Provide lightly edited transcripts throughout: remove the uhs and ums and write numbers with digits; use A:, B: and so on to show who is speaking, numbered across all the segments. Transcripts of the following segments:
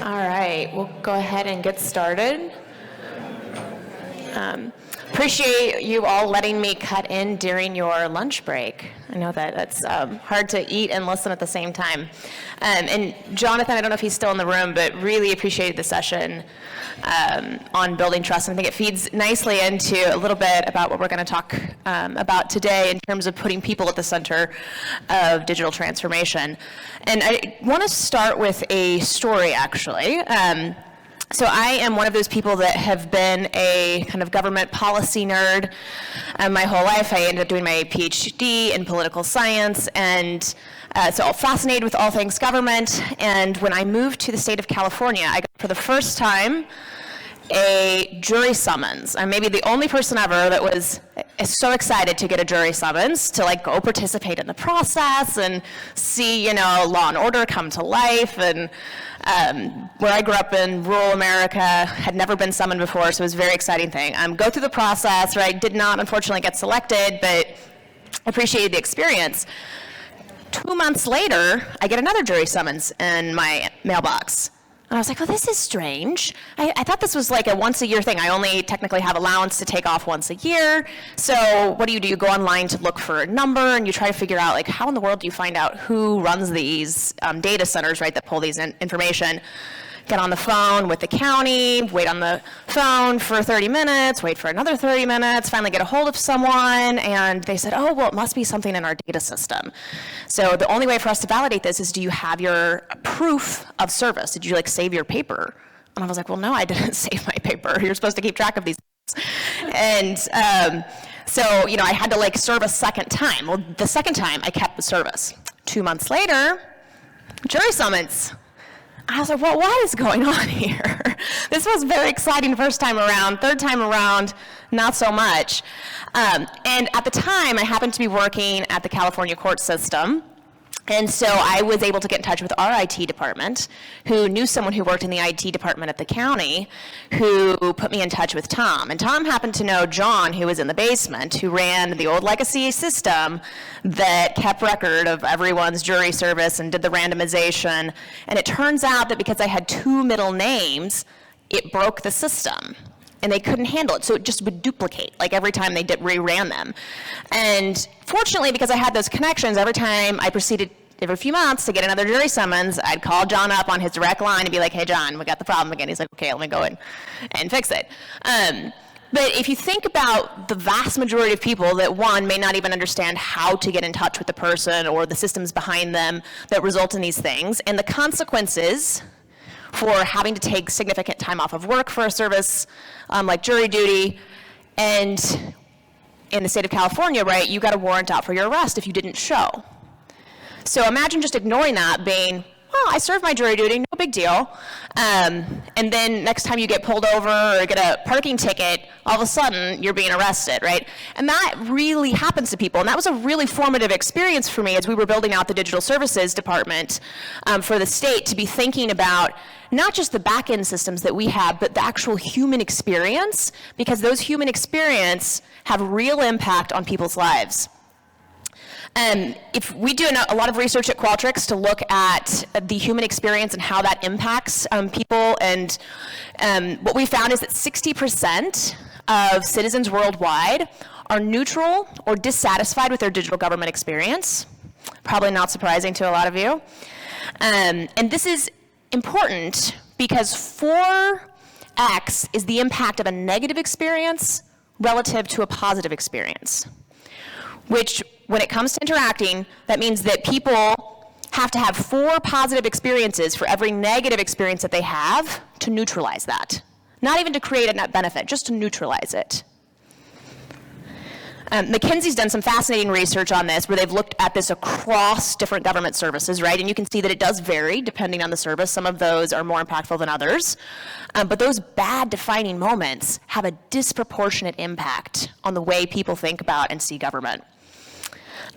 A: All right, we'll go ahead and get started. Appreciate you all letting me cut in during your lunch break. I know that that's hard to eat and listen at the same time. And Jonathan, I don't know if he's still in the room, but really appreciated the session on building trust. And I think it feeds nicely into a little bit about what we're going to talk about today in terms of putting people at the center of digital transformation. And I want to start with a story, actually. So I am one of those people that have been a kind of government policy nerd my whole life. I ended up doing my PhD in political science, and so fascinated with all things government. And when I moved to the state of California, I got for the first time a jury summons. I'm maybe the only person ever that was so excited to get a jury summons, to like go participate in the process and see, you know, law and order come to life. And where I grew up in rural America, had never been summoned before, so it was a very exciting thing. Go through the process, right? Did not, unfortunately, get selected, but appreciated the experience. 2 months later, I get another jury summons in my mailbox. And I was like, oh, this is strange. I thought this was like a once-a-year thing. I only technically have allowance to take off once a year. So what do? You go online to look for a number, and you try to figure out, like, how in the world do you find out who runs these data centers, right, that pull these information? Get on the phone with the county, wait on the phone for 30 minutes, wait for another 30 minutes, finally get a hold of someone, and they said, oh, well, it must be something in our data system. So the only way for us to validate this is, do you have your proof of service? Did you, like, save your paper? And I was like, well, no, I didn't save my paper. You're supposed to keep track of these things. And so, you know, I had to, like, serve a second time. Well, the second time, I kept the service. 2 months later, jury summons. I was like, well, what is going on here? This was very exciting first time around. Third time around, not so much. And at the time, I happened to be working at the California court system. And so I was able to get in touch with our IT department, who knew someone who worked in the IT department at the county, who put me in touch with Tom. And Tom happened to know John, who was in the basement, who ran the old legacy system that kept record of everyone's jury service and did the randomization. And it turns out that because I had two middle names, it broke the system. And they couldn't handle it, so it just would duplicate, like every time they reran them. And fortunately, because I had those connections, every time I proceeded every few months to get another jury summons, I'd call John up on his direct line and be like, hey, John, we got the problem again. He's like, okay, let me go in and fix it. But if you think about the vast majority of people that, one, may not even understand how to get in touch with the person or the systems behind them that result in these things, and the consequences for having to take significant time off of work for a service like jury duty, and in the state of California, right, you got a warrant out for your arrest if you didn't show. So imagine just ignoring that, being, oh, I served my jury duty, no big deal. And then next time you get pulled over or get a parking ticket, all of a sudden you're being arrested, right? And that really happens to people. And that was a really formative experience for me as we were building out the digital services department for the state, to be thinking about not just the back-end systems that we have, but the actual human experience, because those human experience have real impact on people's lives. If we do a lot of research at Qualtrics to look at the human experience and how that impacts people, and what we found is that 60% of citizens worldwide are neutral or dissatisfied with their digital government experience. Probably not surprising to a lot of you. And this is important because 4x is the impact of a negative experience relative to a positive experience, which, when it comes to interacting, that means that people have to have 4 positive experiences for every negative experience that they have to neutralize that. Not even to create a net benefit, just to neutralize it. McKinsey's done some fascinating research on this, where they've looked at this across different government services, right? And you can see that it does vary depending on the service. Some of those are more impactful than others. But those bad defining moments have a disproportionate impact on the way people think about and see government.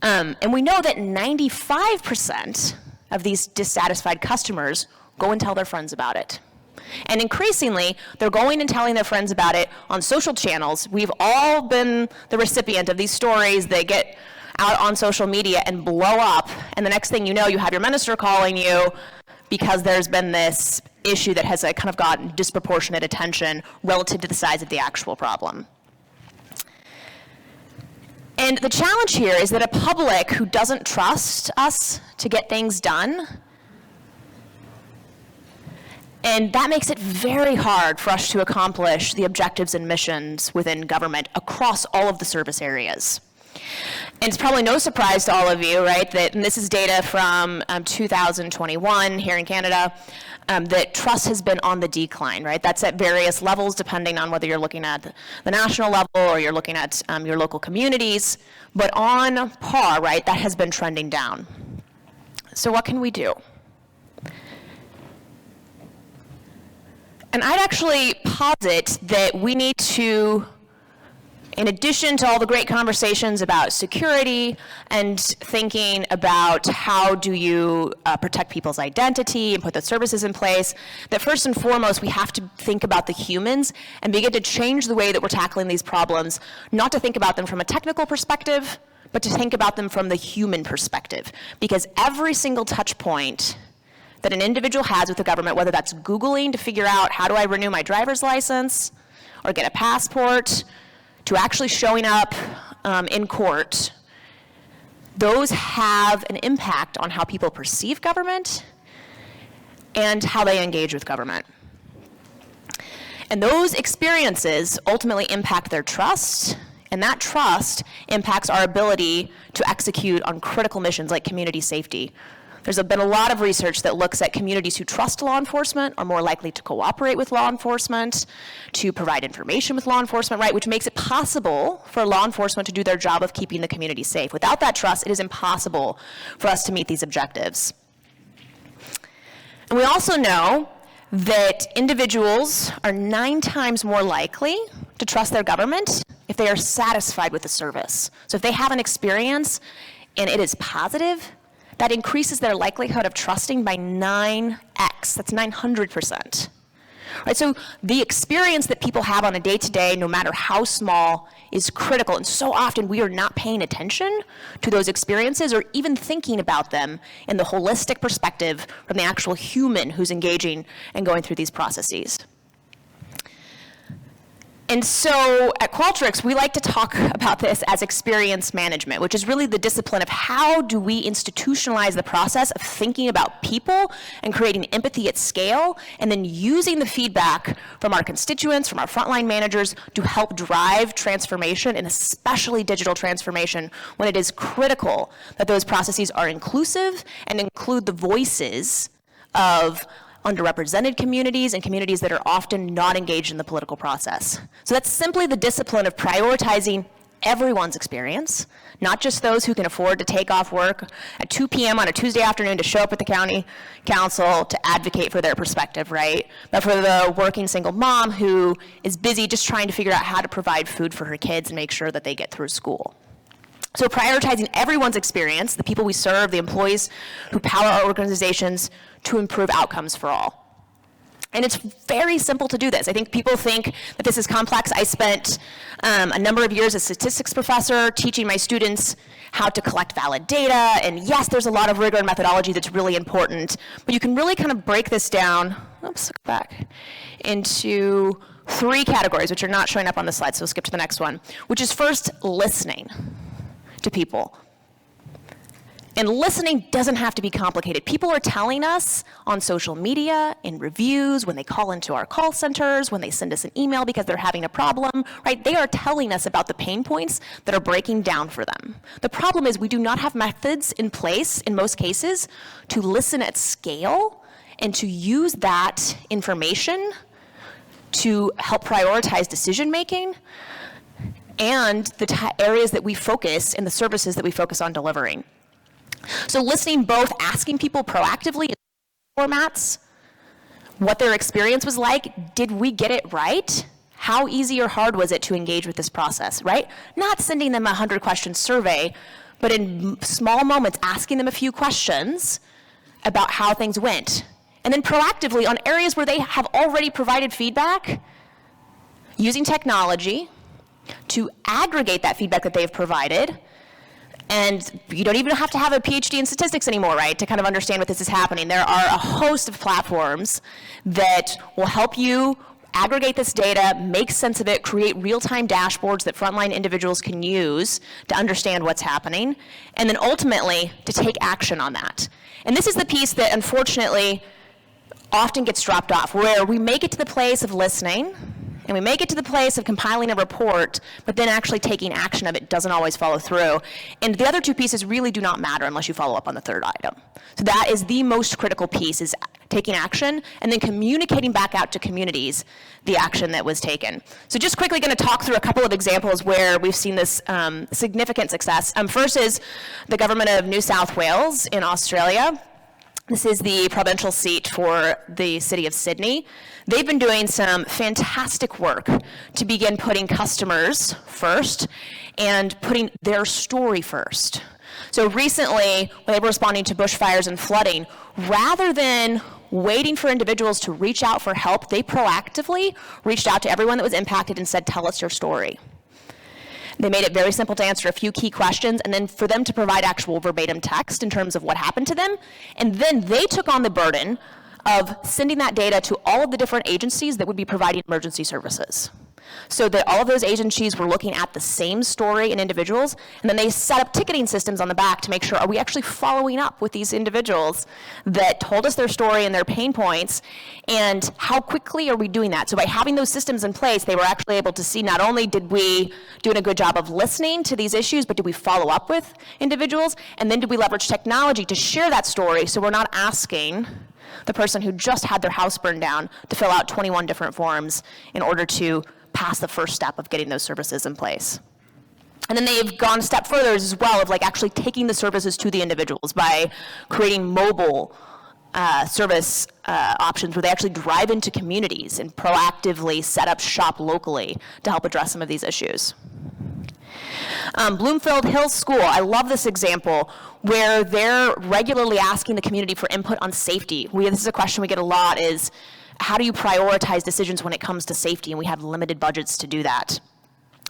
A: And we know that 95% of these dissatisfied customers go and tell their friends about it. And increasingly, they're going and telling their friends about it on social channels. We've all been the recipient of these stories that get out on social media and blow up, and the next thing you know, you have your minister calling you because there's been this issue that has kind of gotten disproportionate attention relative to the size of the actual problem. And the challenge here is that a public who doesn't trust us to get things done, and that makes it very hard for us to accomplish the objectives and missions within government across all of the service areas. And it's probably no surprise to all of you, right, that, and this is data from 2021 here in Canada, that trust has been on the decline, right? That's at various levels depending on whether you're looking at the national level or you're looking at your local communities, but on par, right, that has been trending down. So what can we do? And I'd actually posit that we need to, in addition to all the great conversations about security and thinking about how do you protect people's identity and put the services in place, that first and foremost we have to think about the humans and begin to change the way that we're tackling these problems, not to think about them from a technical perspective, but to think about them from the human perspective. Because every single touch point that an individual has with the government, whether that's Googling to figure out how do I renew my driver's license or get a passport, to actually showing up in court, those have an impact on how people perceive government and how they engage with government. And those experiences ultimately impact their trust, and that trust impacts our ability to execute on critical missions like community safety. There's been a lot of research that looks at communities who trust law enforcement are more likely to cooperate with law enforcement, to provide information with law enforcement, right, which makes it possible for law enforcement to do their job of keeping the community safe. Without that trust, it is impossible for us to meet these objectives. And we also know that individuals are 9 times more likely to trust their government if they are satisfied with the service. So if they have an experience and it is positive, that increases their likelihood of trusting by 9x. That's 900%. Right, so the experience that people have on a day-to-day, no matter how small, is critical. And so often we are not paying attention to those experiences or even thinking about them in the holistic perspective from the actual human who's engaging and going through these processes. And so at Qualtrics, we like to talk about this as experience management, which is really the discipline of how do we institutionalize the process of thinking about people and creating empathy at scale, and then using the feedback from our constituents, from our frontline managers to help drive transformation, and especially digital transformation, when it is critical that those processes are inclusive and include the voices of underrepresented communities and communities that are often not engaged in the political process. So that's simply the discipline of prioritizing everyone's experience, not just those who can afford to take off work at 2 p.m. on a Tuesday afternoon to show up at the county council to advocate for their perspective, right? But for the working single mom who is busy just trying to figure out how to provide food for her kids and make sure that they get through school. So prioritizing everyone's experience, the people we serve, the employees who power our organizations, to improve outcomes for all. And it's very simple to do this. I think people think that this is complex. I spent a number of years as a statistics professor teaching my students how to collect valid data. And yes, there's a lot of rigor and methodology that's really important, but you can really kind of break this down, into 3 categories, which are not showing up on the slide, so we'll skip to the next one, which is first listening to people. And listening doesn't have to be complicated. People are telling us on social media, in reviews, when they call into our call centers, when they send us an email because they're having a problem, right? They are telling us about the pain points that are breaking down for them. The problem is we do not have methods in place, in most cases, to listen at scale and to use that information to help prioritize decision making and the areas that we focus and the services that we focus on delivering. So listening, both asking people proactively in formats what their experience was like. Did we get it right? How easy or hard was it to engage with this process, right? Not sending them a 100-question survey, but in small moments asking them a few questions about how things went. And then proactively on areas where they have already provided feedback, using technology to aggregate that feedback that they've provided And you don't even have to have a PhD in statistics anymore, right, to kind of understand what this is happening. There are a host of platforms that will help you aggregate this data, make sense of it, create real-time dashboards that frontline individuals can use to understand what's happening, and then ultimately to take action on that. And this is the piece that unfortunately often gets dropped off, where we make it to the place of listening, and we make it to the place of compiling a report, but then actually taking action of it doesn't always follow through. And the other two pieces really do not matter unless you follow up on the third item. So that is the most critical piece, is taking action and then communicating back out to communities the action that was taken. So just quickly going to talk through a couple of examples where we've seen this significant success. First is the government of New South Wales in Australia. This is the provincial seat for the city of Sydney. They've been doing some fantastic work to begin putting customers first and putting their story first. So recently, when they were responding to bushfires and flooding, rather than waiting for individuals to reach out for help, they proactively reached out to everyone that was impacted and said, tell us your story. They made it very simple to answer a few key questions, and then for them to provide actual verbatim text in terms of what happened to them. And then they took on the burden of sending that data to all of the different agencies that would be providing emergency services. So that all of those agencies were looking at the same story and individuals, and then they set up ticketing systems on the back to make sure, are we actually following up with these individuals that told us their story and their pain points, and how quickly are we doing that? So by having those systems in place, they were actually able to see not only did we do a good job of listening to these issues, but did we follow up with individuals, and then did we leverage technology to share that story so we're not asking the person who just had their house burned down to fill out 21 different forms in order to pass the first step of getting those services in place. And then they've gone a step further as well of like actually taking the services to the individuals by creating mobile service options where they actually drive into communities and proactively set up shop locally to help address some of these issues. Bloomfield Hills School, I love this example where they're regularly asking the community for input on safety. This is a question we get a lot, is how do you prioritize decisions when it comes to safety? And we have limited budgets to do that.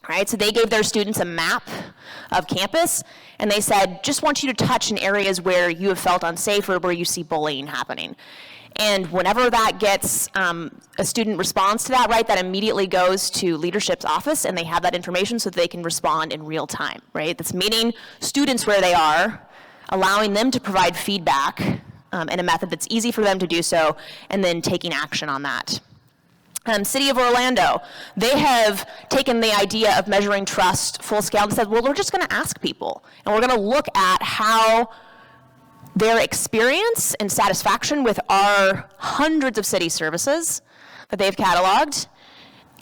A: Right, so they gave their students a map of campus, and they said, just want you to touch in areas where you have felt unsafe or where you see bullying happening. And whenever that gets, a student responds to that, right, that immediately goes to leadership's office, and they have that information so that they can respond in real time, right? That's meeting students where they are, allowing them to provide feedback in a method that's easy for them to do so, and then taking action on that. City of Orlando, they have taken the idea of measuring trust full scale and said, well, we're just going to ask people, and we're going to look at how their experience and satisfaction with our hundreds of city services that they've cataloged,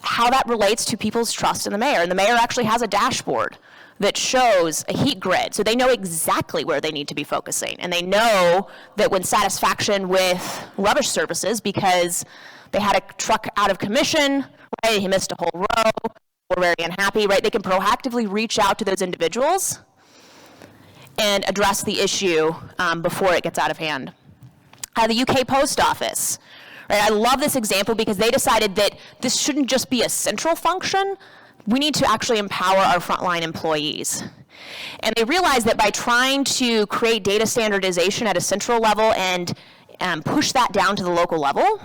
A: how that relates to people's trust in the mayor. And the mayor actually has a dashboard that shows a heat grid, so they know exactly where they need to be focusing. And they know that when satisfaction with rubbish services, because they had a truck out of commission, right, he missed a whole row, we're very unhappy, right, they can proactively reach out to those individuals and address the issue before it gets out of hand. The UK Post Office, right, I love this example because they decided that this shouldn't just be a central function, we need to actually empower our frontline employees. And they realized that by trying to create data standardization at a central level and push that down to the local level,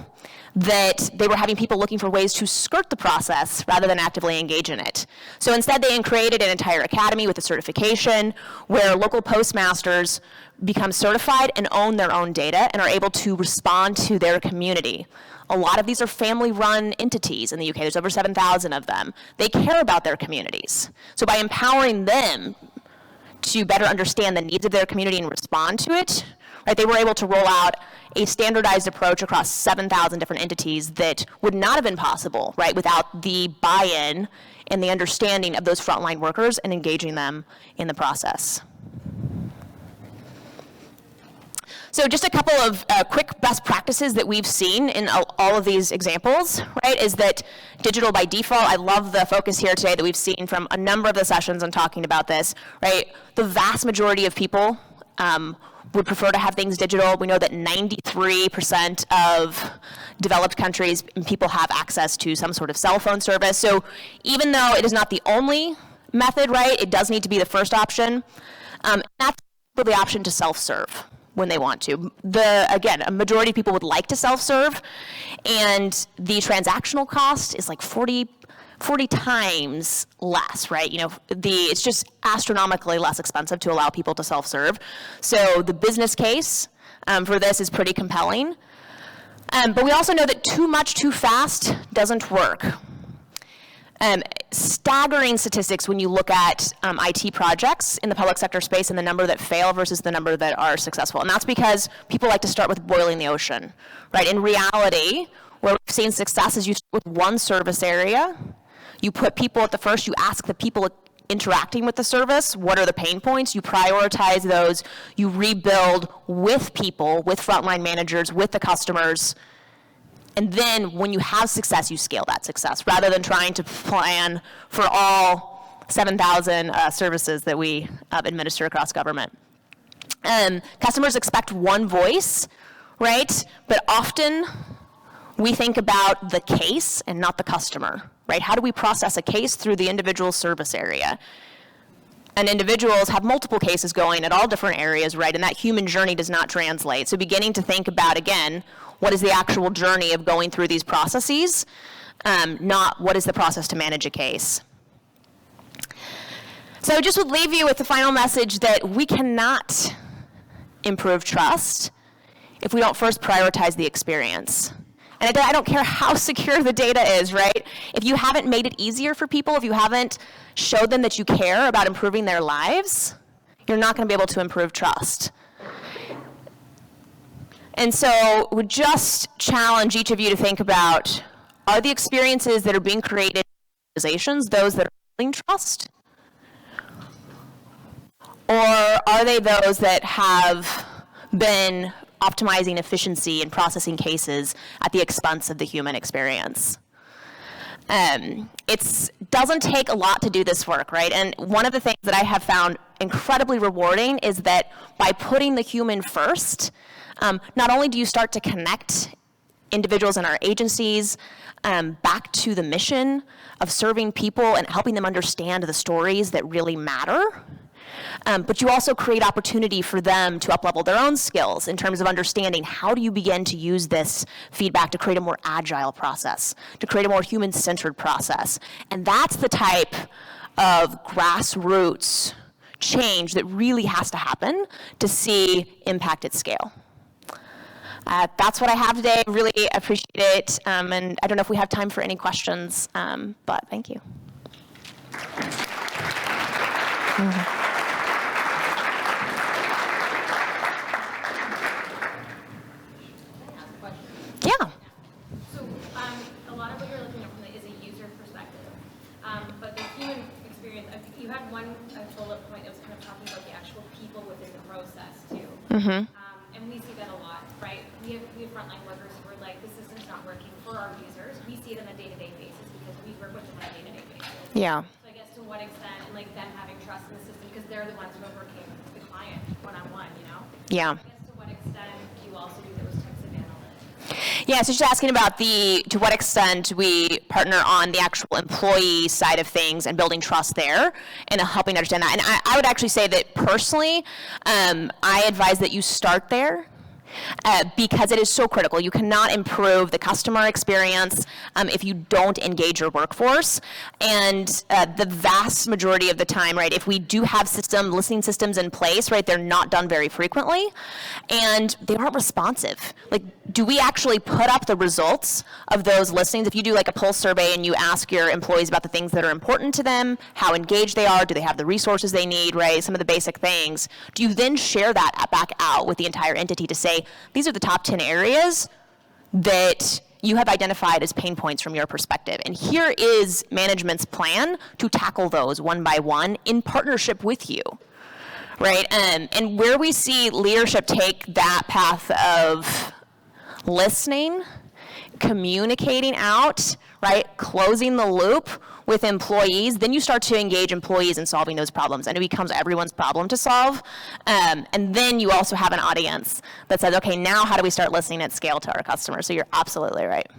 A: that they were having people looking for ways to skirt the process rather than actively engage in it. So instead they created an entire academy with a certification where local postmasters become certified and own their own data and are able to respond to their community. A lot of these are family-run entities in the UK. There's over 7,000 of them. They care about their communities. So by empowering them to better understand the needs of their community and respond to it, right, they were able to roll out a standardized approach across 7,000 different entities that would not have been possible, right, without the buy-in and the understanding of those frontline workers and engaging them in the process. So just a couple of quick best practices that we've seen in all of these examples, right, is that digital by default. I love the focus here today that we've seen from a number of the sessions on talking about this, right? The vast majority of people would prefer to have things digital. We know that 93% of developed countries, people have access to some sort of cell phone service. So even though it is not the only method, right, it does need to be the first option. That's the option to self-serve when they want to. Again, a majority of people would like to self-serve, and the transactional cost is like 40 times less, right? It's just astronomically less expensive to allow people to self-serve. So the business case for this is pretty compelling. But we also know that too much too fast doesn't work. Staggering statistics when you look at IT projects in the public sector space and the number that fail versus the number that are successful. And that's because people like to start with boiling the ocean, right? In reality, where we've seen success is you start with one service area, you put people at the first, you ask the people interacting with the service, what are the pain points, you prioritize those, you rebuild with people, with frontline managers, with the customers, and then when you have success, you scale that success, rather than trying to plan for all 7,000 services that we administer across government. Customers expect one voice, right? But often we think about the case and not the customer, right? How do we process a case through the individual service area? And individuals have multiple cases going at all different areas, right? And that human journey does not translate. So beginning to think about, again, what is the actual journey of going through these processes, not what is the process to manage a case. So I just would leave you with the final message that we cannot improve trust if we don't first prioritize the experience. And I don't care how secure the data is, right? If you haven't made it easier for people, if you haven't showed them that you care about improving their lives, you're not going to be able to improve trust. And so would just challenge each of you to think about, are the experiences that are being created in organizations those that are building trust? Or are they those that have been optimizing efficiency and processing cases at the expense of the human experience? It doesn't take a lot to do this work, right? And one of the things that I have found incredibly rewarding is that by putting the human first, not only do you start to connect individuals in our agencies back to the mission of serving people and helping them understand the stories that really matter, but you also create opportunity for them to up-level their own skills in terms of understanding how do you begin to use this feedback to create a more agile process, to create a more human-centered process. And that's the type of grassroots change that really has to happen to see impact at scale. That's what I have today. Really appreciate it. And I don't know if we have time for any questions, but thank you. Yeah.
B: So a lot of what you're looking at from is a user perspective, but the human experience, you had one bullet point that was kind of talking about the actual people within the process too.
A: Mm-hmm.
B: And we see that a lot, right? We have frontline workers who are like, the system's not working for our users. We see it on a day-to-day basis because we work with them on a day-to-day basis.
A: Yeah.
B: So I guess to what extent, and like them having trust in the system, because they're the ones who are working with the client one-on-one, you know?
A: Yeah.
B: I guess to what extent do you also do those types of analytics?
A: Yeah, so she's asking about to what extent we partner on the actual employee side of things and building trust there and helping understand that. And I would actually say that personally, I advise that you start there. Because it is so critical. You cannot improve the customer experience if you don't engage your workforce. And the vast majority of the time, right, if we do have listening systems in place, right, they're not done very frequently, and they aren't responsive. Like, do we actually put up the results of those listings? If you do like a pulse survey and you ask your employees about the things that are important to them, how engaged they are, do they have the resources they need, right, some of the basic things, do you then share that back out with the entire entity to say, these are the top 10 areas that you have identified as pain points from your perspective. And here is management's plan to tackle those one by one in partnership with you, right? And where we see leadership take that path of listening, communicating out, right, closing the loop with employees, then you start to engage employees in solving those problems, and it becomes everyone's problem to solve. And then you also have an audience that says, okay, now how do we start listening at scale to our customers? So you're absolutely right.